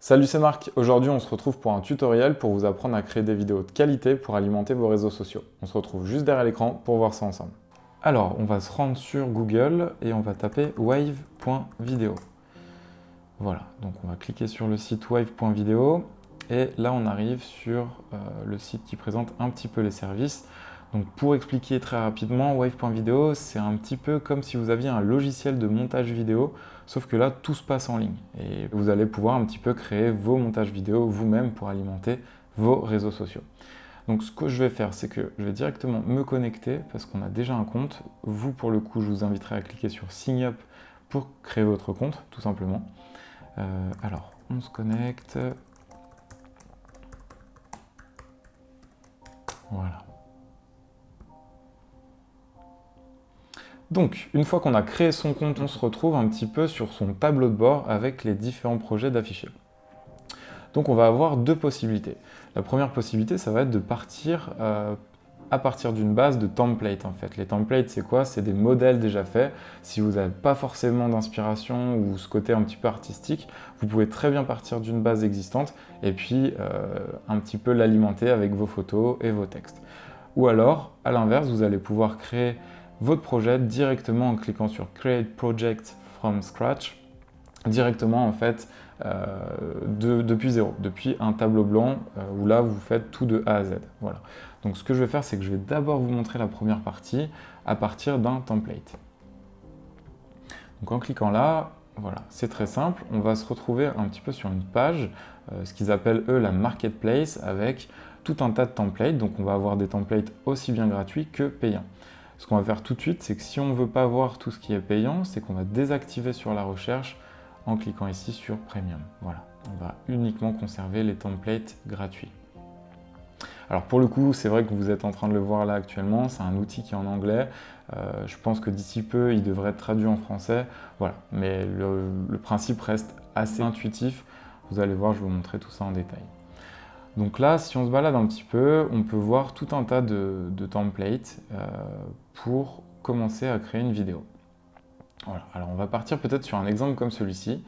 Salut, c'est Marc. Aujourd'hui, on se retrouve pour un tutoriel pour vous apprendre à créer des vidéos de qualité pour alimenter vos réseaux sociaux. On se retrouve juste derrière l'écran pour voir ça ensemble. Alors, on va se rendre sur Google et on va taper wave.video. Voilà, donc on va cliquer sur le site wave.video et là, on arrive sur le site qui présente un petit peu les services. Donc pour expliquer très rapidement, wave.video, c'est un petit peu comme si vous aviez un logiciel de montage vidéo, sauf que là, tout se passe en ligne. Et vous allez pouvoir un petit peu créer vos montages vidéo vous-même pour alimenter vos réseaux sociaux. Donc ce que je vais faire, c'est que je vais directement me connecter parce qu'on a déjà un compte. Vous, pour le coup, je vous inviterai à cliquer sur Sign Up pour créer votre compte, tout simplement. Alors, on se connecte. Voilà. Donc, une fois qu'on a créé son compte, on se retrouve un petit peu sur son tableau de bord avec les différents projets d'affichés. Donc, on va avoir deux possibilités. La première possibilité, ça va être de partir à partir d'une base de templates en fait. Les templates, c'est quoi? C'est des modèles déjà faits. Si vous n'avez pas forcément d'inspiration ou ce côté un petit peu artistique, vous pouvez très bien partir d'une base existante et puis un petit peu l'alimenter avec vos photos et vos textes. Ou alors, à l'inverse, vous allez pouvoir créer votre projet directement en cliquant sur Create Project from Scratch, directement en fait depuis zéro, depuis un tableau blanc où là vous faites tout de A à Z. Voilà. Donc ce que je vais faire, c'est que je vais d'abord vous montrer la première partie à partir d'un template. Donc en cliquant là, voilà, c'est très simple, on va se retrouver un petit peu sur une page, ce qu'ils appellent eux la marketplace, avec tout un tas de templates. Donc on va avoir des templates aussi bien gratuits que payants. Ce qu'on va faire tout de suite, c'est que si on ne veut pas voir tout ce qui est payant, c'est qu'on va désactiver sur la recherche en cliquant ici sur Premium. Voilà, on va uniquement conserver les templates gratuits. Alors pour le coup, c'est vrai que vous êtes en train de le voir là actuellement, c'est un outil qui est en anglais. Je pense que d'ici peu, il devrait être traduit en français. Voilà, mais le principe reste assez intuitif. Vous allez voir, je vais vous montrer tout ça en détail. Donc là, si on se balade un petit peu, on peut voir tout un tas de templates pour commencer à créer une vidéo. Voilà. Alors on va partir peut-être sur un exemple comme celui-ci.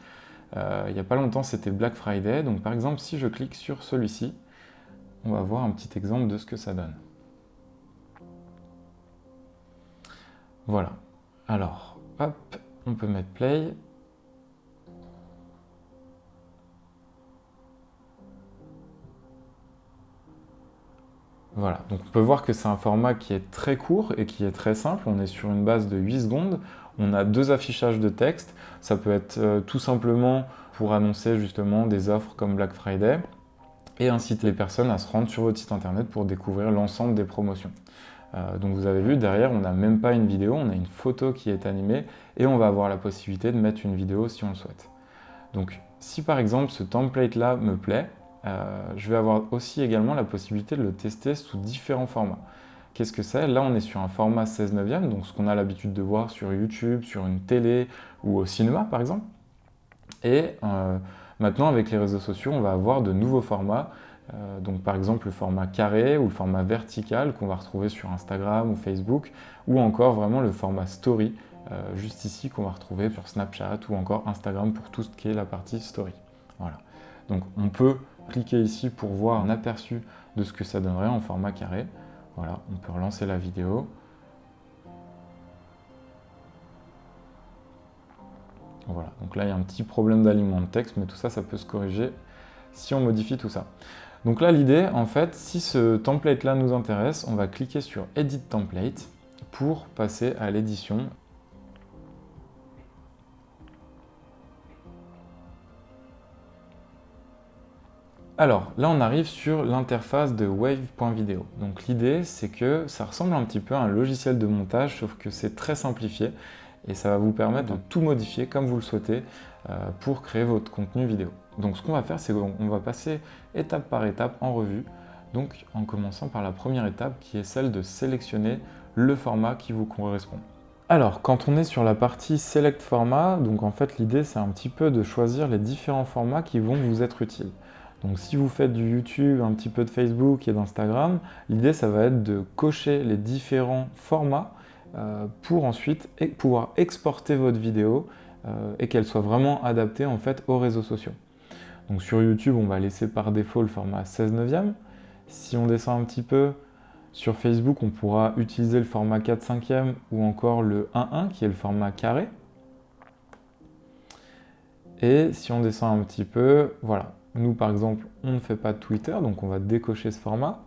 Il n'y a pas longtemps, c'était Black Friday. Donc par exemple, si je clique sur celui-ci, on va voir un petit exemple de ce que ça donne. Voilà. Alors, hop, on peut mettre play. Voilà, donc on peut voir que c'est un format qui est très court et qui est très simple. On est sur une base de 8 secondes. On a deux affichages de texte. Ça peut être tout simplement pour annoncer justement des offres comme Black Friday et inciter les personnes à se rendre sur votre site internet pour découvrir l'ensemble des promotions. Donc vous avez vu, derrière, on n'a même pas une vidéo, on a une photo qui est animée et on va avoir la possibilité de mettre une vidéo si on le souhaite. Donc si par exemple ce template-là me plaît, je vais avoir aussi également la possibilité de le tester sous différents formats. Qu'est-ce que c'est? Là, on est sur un format 16/9, donc ce qu'on a l'habitude de voir sur YouTube, sur une télé ou au cinéma, par exemple. Et maintenant, avec les réseaux sociaux, on va avoir de nouveaux formats. Donc par exemple le format carré ou le format vertical qu'on va retrouver sur Instagram ou Facebook, ou encore vraiment le format story, juste ici qu'on va retrouver sur Snapchat ou encore Instagram pour tout ce qui est la partie story. Voilà. Donc on peut cliquer ici pour voir un aperçu de ce que ça donnerait en format carré. Voilà, on peut relancer la vidéo. Voilà, donc là il y a un petit problème d'alignement de texte, mais tout ça, ça peut se corriger si on modifie tout ça. Donc là l'idée, en fait, si ce template-là nous intéresse, on va cliquer sur Edit Template pour passer à l'édition. Alors là on arrive sur l'interface de wave.video. Donc l'idée c'est que ça ressemble un petit peu à un logiciel de montage, sauf que c'est très simplifié et ça va vous permettre de tout modifier comme vous le souhaitez pour créer votre contenu vidéo. Donc ce qu'on va faire, c'est qu'on va passer étape par étape en revue, donc en commençant par la première étape qui est celle de sélectionner le format qui vous correspond. Alors, quand on est sur la partie Select Format, donc en fait l'idée c'est un petit peu de choisir les différents formats qui vont vous être utiles. Donc si vous faites du YouTube, un petit peu de Facebook et d'Instagram, l'idée ça va être de cocher les différents formats pour ensuite pouvoir exporter votre vidéo et qu'elle soit vraiment adaptée en fait aux réseaux sociaux. Donc sur YouTube, on va laisser par défaut le format 16/9. Si on descend un petit peu, sur Facebook, on pourra utiliser le format 4/5 ou encore le 1/1 qui est le format carré. Et si on descend un petit peu, voilà. Nous, par exemple, on ne fait pas de Twitter, donc on va décocher ce format.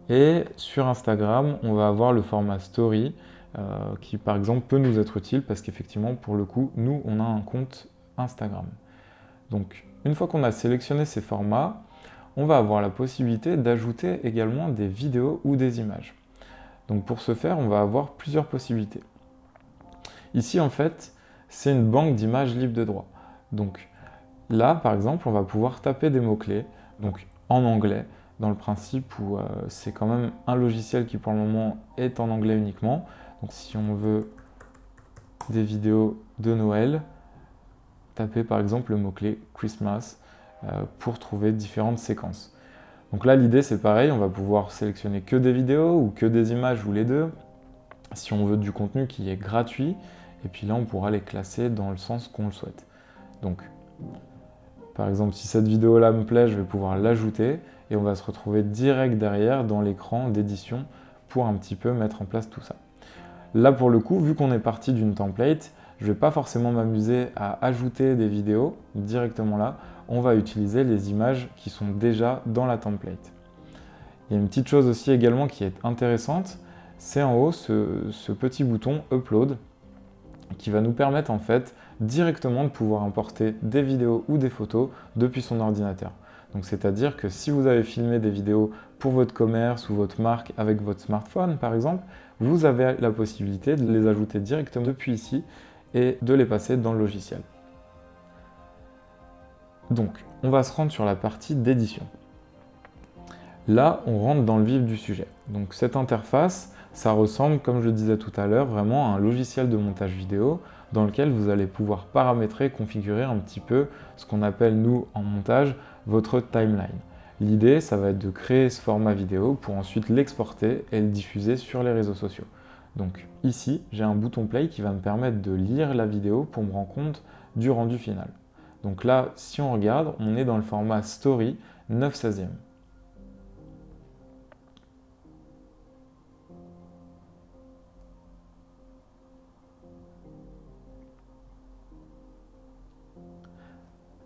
Et sur Instagram, on va avoir le format Story, qui par exemple peut nous être utile parce qu'effectivement, pour le coup, nous, on a un compte Instagram. Donc, une fois qu'on a sélectionné ces formats, on va avoir la possibilité d'ajouter également des vidéos ou des images. Donc pour ce faire, on va avoir plusieurs possibilités. Ici, en fait, c'est une banque d'images libres de droit. Donc là, par exemple, on va pouvoir taper des mots-clés, donc en anglais, dans le principe où c'est quand même un logiciel qui pour le moment est en anglais uniquement. Donc si on veut des vidéos de Noël, tapez par exemple le mot-clé Christmas pour trouver différentes séquences. Donc là, l'idée c'est pareil, on va pouvoir sélectionner que des vidéos ou que des images ou les deux. Si on veut du contenu qui est gratuit, et puis là on pourra les classer dans le sens qu'on le souhaite. Donc par exemple, si cette vidéo-là me plaît, je vais pouvoir l'ajouter et on va se retrouver direct derrière dans l'écran d'édition pour un petit peu mettre en place tout ça. Là, pour le coup, vu qu'on est parti d'une template, je ne vais pas forcément m'amuser à ajouter des vidéos directement là. On va utiliser les images qui sont déjà dans la template. Il y a une petite chose aussi également qui est intéressante, c'est en haut ce petit bouton Upload qui va nous permettre en fait directement de pouvoir importer des vidéos ou des photos depuis son ordinateur. Donc c'est-à-dire que si vous avez filmé des vidéos pour votre commerce ou votre marque avec votre smartphone par exemple, vous avez la possibilité de les ajouter directement depuis ici et de les passer dans le logiciel. Donc on va se rendre sur la partie d'édition. Là, on rentre dans le vif du sujet. Donc cette interface, ça ressemble, comme je le disais tout à l'heure, vraiment à un logiciel de montage vidéo dans lequel vous allez pouvoir paramétrer, configurer un petit peu ce qu'on appelle, nous, en montage, votre timeline. L'idée, ça va être de créer ce format vidéo pour ensuite l'exporter et le diffuser sur les réseaux sociaux. Donc ici, j'ai un bouton play qui va me permettre de lire la vidéo pour me rendre compte du rendu final. Donc là, si on regarde, on est dans le format story 9/16.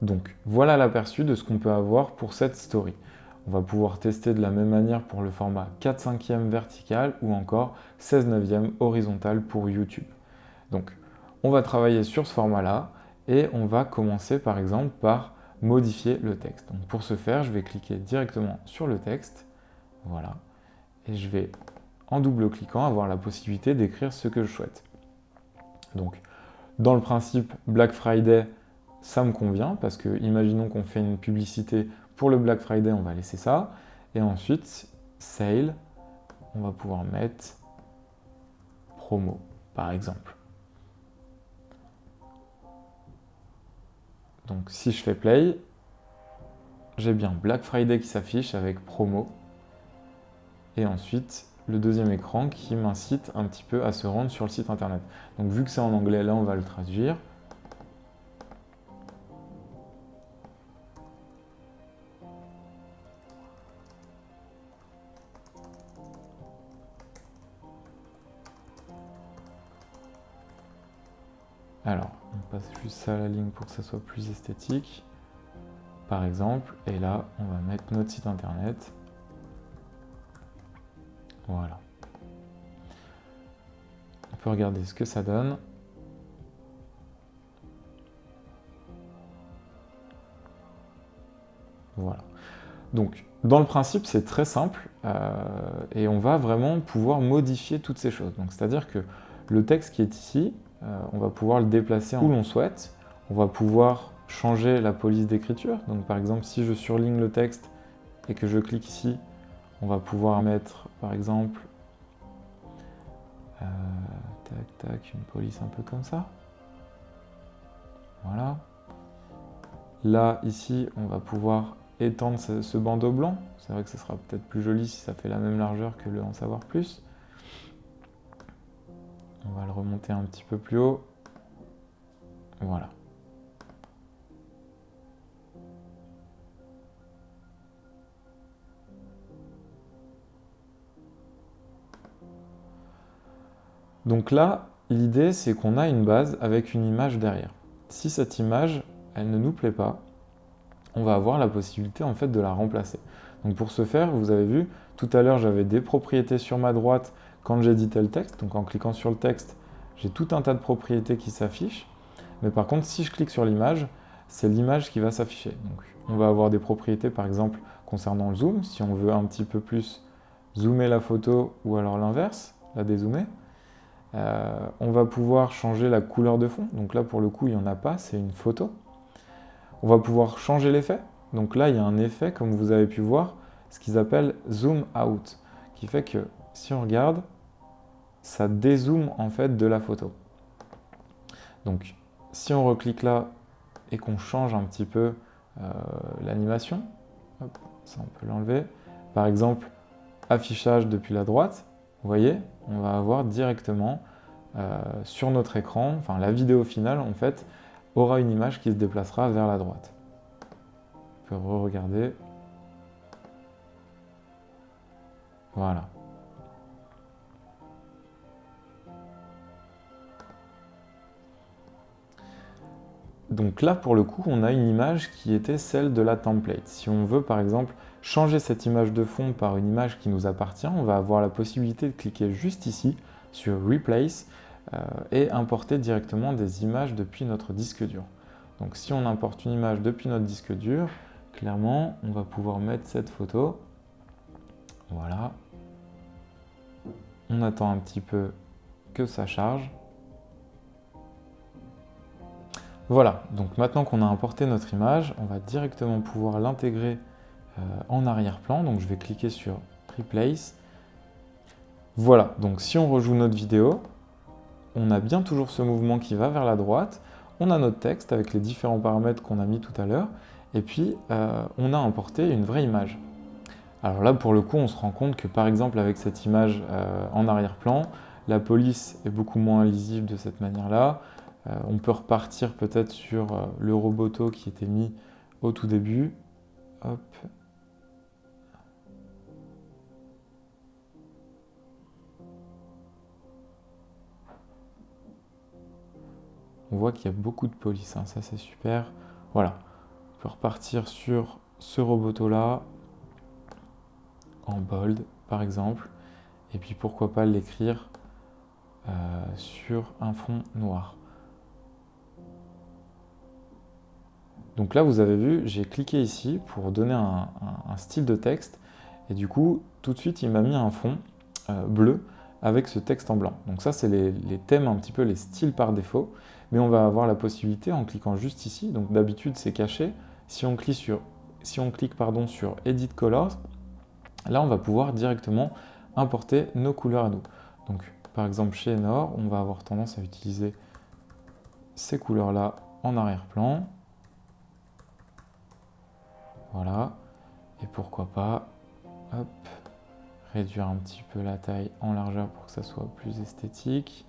Donc voilà l'aperçu de ce qu'on peut avoir pour cette story. On va pouvoir tester de la même manière pour le format 4/5 vertical ou encore 16/9 horizontal pour YouTube. Donc on va travailler sur ce format-là et on va commencer par exemple par modifier le texte. Donc pour ce faire, je vais cliquer directement sur le texte, voilà, et je vais en double-cliquant avoir la possibilité d'écrire ce que je souhaite. Donc dans le principe Black Friday, ça me convient parce que imaginons qu'on fait une publicité pour le Black Friday, on va laisser ça. Et ensuite, sale, on va pouvoir mettre promo, par exemple. Donc si je fais play, j'ai bien Black Friday qui s'affiche avec promo. Et ensuite, le deuxième écran qui m'incite un petit peu à se rendre sur le site internet. Donc vu que c'est en anglais, là on va le traduire. Alors, on passe juste ça à la ligne pour que ça soit plus esthétique, par exemple, et là, on va mettre notre site internet. Voilà. On peut regarder ce que ça donne. Voilà. Donc, dans le principe, c'est très simple et on va vraiment pouvoir modifier toutes ces choses. Donc, c'est-à-dire que le texte qui est ici, on va pouvoir le déplacer où l'on souhaite. On va pouvoir changer la police d'écriture. Donc, par exemple, si je surligne le texte et que je clique ici, on va pouvoir mettre, par exemple, tac, tac, une police un peu comme ça. Voilà. Là, ici, on va pouvoir étendre ce bandeau blanc. C'est vrai que ce sera peut-être plus joli si ça fait la même largeur que le en savoir plus. On va le remonter un petit peu plus haut. Voilà. Donc là, l'idée, c'est qu'on a une base avec une image derrière. Si cette image, elle ne nous plaît pas, on va avoir la possibilité en fait de la remplacer. Donc pour ce faire, vous avez vu, tout à l'heure, j'avais des propriétés sur ma droite quand j'éditais le texte. Donc en cliquant sur le texte, j'ai tout un tas de propriétés qui s'affichent. Mais par contre, si je clique sur l'image, c'est l'image qui va s'afficher. Donc on va avoir des propriétés, par exemple, concernant le zoom, si on veut un petit peu plus zoomer la photo ou alors l'inverse, la dézoomer. On va pouvoir changer la couleur de fond. Donc là, pour le coup, il n'y en a pas, c'est une photo. On va pouvoir changer l'effet. Donc là, il y a un effet, comme vous avez pu voir, ce qu'ils appellent zoom out, qui fait que si on regarde, ça dézoome en fait de la photo. Donc si on reclique là et qu'on change un petit peu l'animation, ça on peut l'enlever. Par exemple, affichage depuis la droite, vous voyez, on va avoir directement sur notre écran, enfin la vidéo finale en fait, aura une image qui se déplacera vers la droite. On peut re-regarder. Voilà. Donc là, pour le coup, on a une image qui était celle de la template. Si on veut, par exemple, changer cette image de fond par une image qui nous appartient, on va avoir la possibilité de cliquer juste ici sur Replace et importer directement des images depuis notre disque dur. Donc si on importe une image depuis notre disque dur, clairement, on va pouvoir mettre cette photo. Voilà. On attend un petit peu que ça charge. Voilà, donc maintenant qu'on a importé notre image, on va directement pouvoir l'intégrer en arrière-plan. Donc je vais cliquer sur Replace. Voilà, donc si on rejoue notre vidéo, on a bien toujours ce mouvement qui va vers la droite. On a notre texte avec les différents paramètres qu'on a mis tout à l'heure. Et puis, on a importé une vraie image. Alors là, pour le coup, on se rend compte que par exemple, avec cette image en arrière-plan, la police est beaucoup moins lisible de cette manière-là. On peut repartir peut-être sur le roboto qui était mis au tout début. Hop. On voit qu'il y a beaucoup de police, hein, ça c'est super. Voilà, on peut repartir sur ce roboto-là, en bold par exemple, et puis pourquoi pas l'écrire sur un fond noir. Donc là, vous avez vu, j'ai cliqué ici pour donner un style de texte, et du coup, tout de suite, il m'a mis un fond bleu avec ce texte en blanc. Donc ça, c'est les thèmes, un petit peu les styles par défaut, mais on va avoir la possibilité en cliquant juste ici, donc d'habitude, c'est caché. Si on clique sur Edit Colors, là, on va pouvoir directement importer nos couleurs à nous. Donc, par exemple, chez Enor, on va avoir tendance à utiliser ces couleurs-là en arrière-plan. Voilà, et pourquoi pas, hop, réduire un petit peu la taille en largeur pour que ça soit plus esthétique.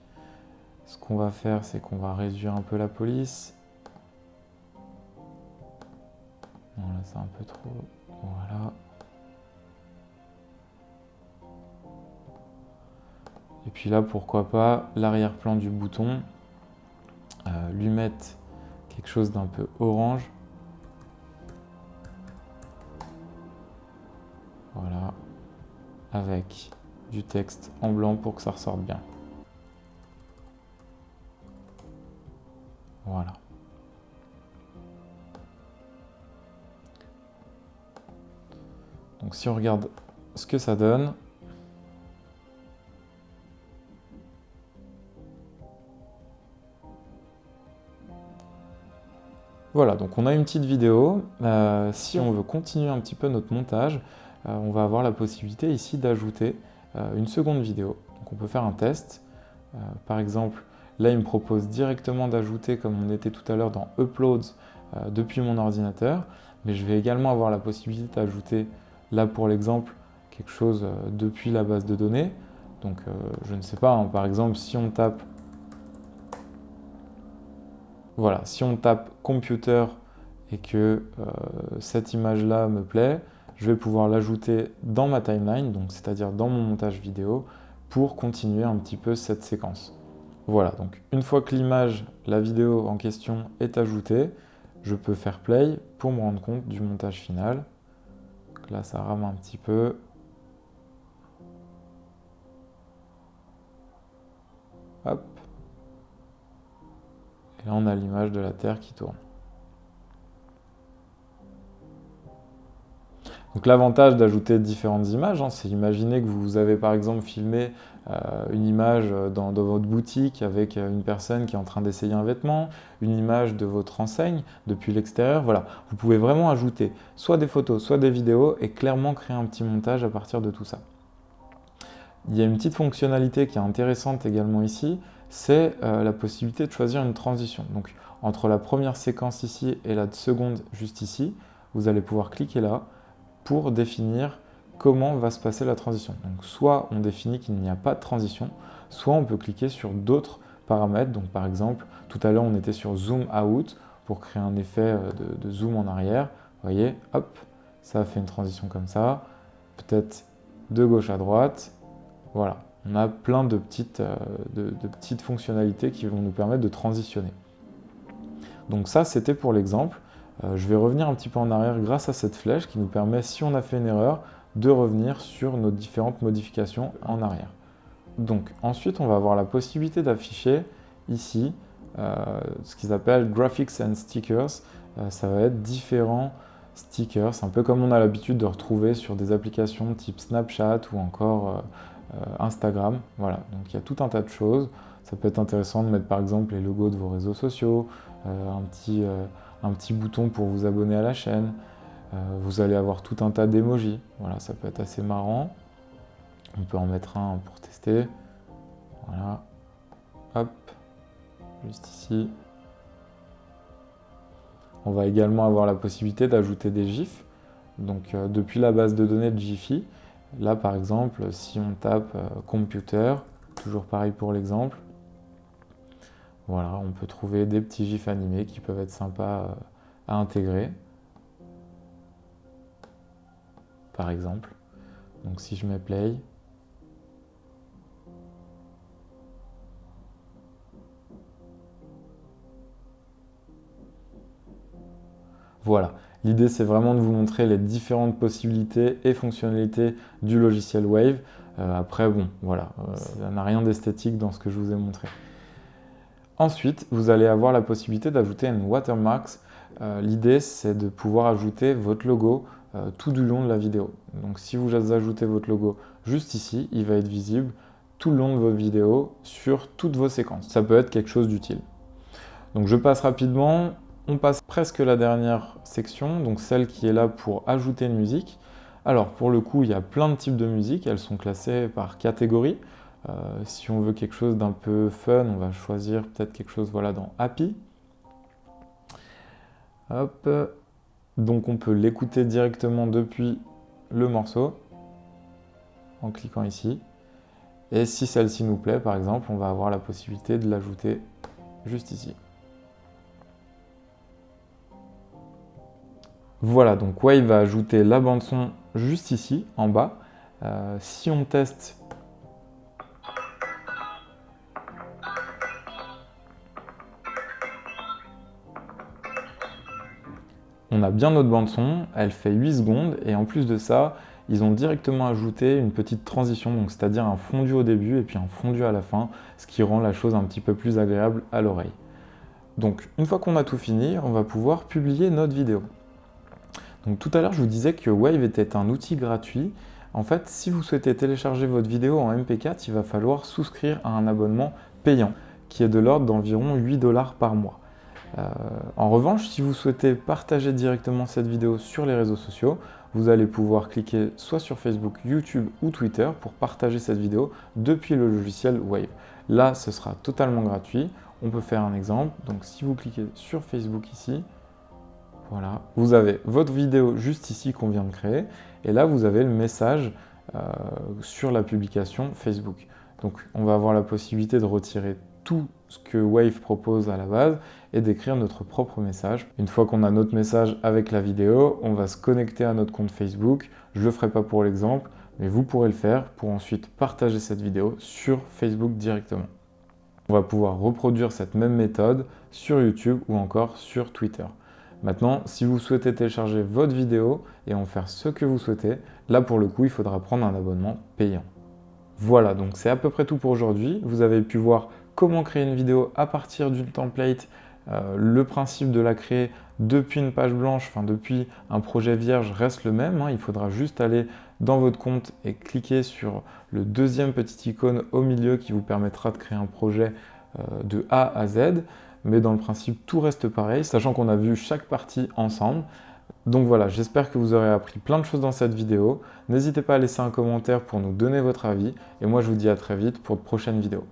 Ce qu'on va faire, c'est qu'on va réduire un peu la police. Non, là c'est un peu trop, voilà. Et puis là, pourquoi pas, l'arrière-plan du bouton, lui mettre quelque chose d'un peu orange. Voilà, avec du texte en blanc pour que ça ressorte bien. Voilà. Donc si on regarde ce que ça donne, voilà, donc on a une petite vidéo. Si on veut continuer un petit peu notre montage, on va avoir la possibilité ici d'ajouter une seconde vidéo. Donc on peut faire un test. Par exemple, là il me propose directement d'ajouter, comme on était tout à l'heure dans Uploads, depuis mon ordinateur. Mais je vais également avoir la possibilité d'ajouter, là pour l'exemple, quelque chose depuis la base de données. Donc je ne sais pas, hein, par exemple si on tape... Voilà, si on tape computer et que cette image-là me plaît, je vais pouvoir l'ajouter dans ma timeline, donc c'est-à-dire dans mon montage vidéo, pour continuer un petit peu cette séquence. Voilà, donc une fois que l'image, la vidéo en question est ajoutée, je peux faire play pour me rendre compte du montage final. Donc là, ça rame un petit peu. Hop. Et là, on a l'image de la Terre qui tourne. Donc l'avantage d'ajouter différentes images, c'est imaginer que vous avez par exemple filmé une image dans votre boutique avec une personne qui est en train d'essayer un vêtement, une image de votre enseigne depuis l'extérieur. Voilà, vous pouvez vraiment ajouter soit des photos, soit des vidéos et clairement créer un petit montage à partir de tout ça. Il y a une petite fonctionnalité qui est intéressante également ici, c'est la possibilité de choisir une transition. Donc entre la première séquence ici et la seconde juste ici, vous allez pouvoir cliquer là pour définir comment va se passer la transition. Donc soit on définit qu'il n'y a pas de transition, soit on peut cliquer sur d'autres paramètres. Donc par exemple, tout à l'heure on était sur Zoom Out pour créer un effet de zoom en arrière. Vous voyez, hop, ça a fait une transition comme ça, peut-être de gauche à droite. Voilà, on a plein de petites fonctionnalités qui vont nous permettre de transitionner. Donc ça, c'était pour l'exemple. Je vais revenir un petit peu en arrière grâce à cette flèche qui nous permet, si on a fait une erreur, de revenir sur nos différentes modifications en arrière. Donc ensuite, on va avoir la possibilité d'afficher ici ce qu'ils appellent Graphics and Stickers. Ça va être différents stickers, un peu comme on a l'habitude de retrouver sur des applications type Snapchat ou encore Instagram. Voilà, donc il y a tout un tas de choses. Ça peut être intéressant de mettre par exemple les logos de vos réseaux sociaux, un petit bouton pour vous abonner à la chaîne. Vous allez avoir tout un tas d'émojis. Voilà, ça peut être assez marrant. On peut en mettre un pour tester. Voilà. Hop. Juste ici. On va également avoir la possibilité d'ajouter des GIFs. Donc depuis la base de données de Giphy, là par exemple, si on tape computer, toujours pareil pour l'exemple, voilà, on peut trouver des petits GIFs animés qui peuvent être sympas à intégrer. Par exemple. Donc si je mets play, voilà. L'idée, c'est vraiment de vous montrer les différentes possibilités et fonctionnalités du logiciel Wave. Après, bon, voilà, il n'y a rien d'esthétique dans ce que je vous ai montré. Ensuite, vous allez avoir la possibilité d'ajouter une watermark. L'idée, c'est de pouvoir ajouter votre logo tout du long de la vidéo. Donc, si vous ajoutez votre logo juste ici, il va être visible tout le long de votre vidéo sur toutes vos séquences. Ça peut être quelque chose d'utile. Donc, je passe rapidement. On passe presque la dernière section, donc celle qui est là pour ajouter une musique. Alors pour le coup, il y a plein de types de musique, elles sont classées par catégorie. Si on veut quelque chose d'un peu fun, on va choisir peut-être quelque chose dans Happy. Hop. Donc on peut l'écouter directement depuis le morceau en cliquant ici. Et si celle-ci nous plaît, par exemple, on va avoir la possibilité de l'ajouter juste ici. Voilà, donc Wave va ajouter la bande-son juste ici, en bas. Si on teste, on a bien notre bande-son, elle fait 8 secondes, et en plus de ça, ils ont directement ajouté une petite transition, donc c'est-à-dire un fondu au début et puis un fondu à la fin, ce qui rend la chose un petit peu plus agréable à l'oreille. Donc, une fois qu'on a tout fini, on va pouvoir publier notre vidéo. Donc tout à l'heure, je vous disais que Wave était un outil gratuit. En fait, si vous souhaitez télécharger votre vidéo en MP4, il va falloir souscrire à un abonnement payant, qui est de l'ordre d'environ 8 $ par mois. En revanche, si vous souhaitez partager directement cette vidéo sur les réseaux sociaux, vous allez pouvoir cliquer soit sur Facebook, YouTube ou Twitter pour partager cette vidéo depuis le logiciel Wave. Là, ce sera totalement gratuit. On peut faire un exemple. Donc si vous cliquez sur Facebook ici, voilà, vous avez votre vidéo juste ici qu'on vient de créer, et là vous avez le message sur la publication Facebook. Donc on va avoir la possibilité de retirer tout ce que Wave propose à la base et d'écrire notre propre message. Une fois qu'on a notre message avec la vidéo, on va se connecter à notre compte Facebook. Je ne le ferai pas pour l'exemple. mais vous pourrez le faire pour ensuite partager cette vidéo sur Facebook directement. On va pouvoir reproduire cette même méthode sur YouTube ou encore sur Twitter. Maintenant, si vous souhaitez télécharger votre vidéo et en faire ce que vous souhaitez, là pour le coup, il faudra prendre un abonnement payant. Voilà, donc c'est à peu près tout pour aujourd'hui. Vous avez pu voir comment créer une vidéo à partir d'une template, le principe de la créer depuis une page blanche, enfin depuis un projet vierge reste le même. Il faudra juste aller dans votre compte et cliquer sur le deuxième petit icône au milieu qui vous permettra de créer un projet de A à Z. Mais dans le principe, tout reste pareil, sachant qu'on a vu chaque partie ensemble. Donc voilà, j'espère que vous aurez appris plein de choses dans cette vidéo. N'hésitez pas à laisser un commentaire pour nous donner votre avis. Et moi, je vous dis à très vite pour de prochaines vidéos.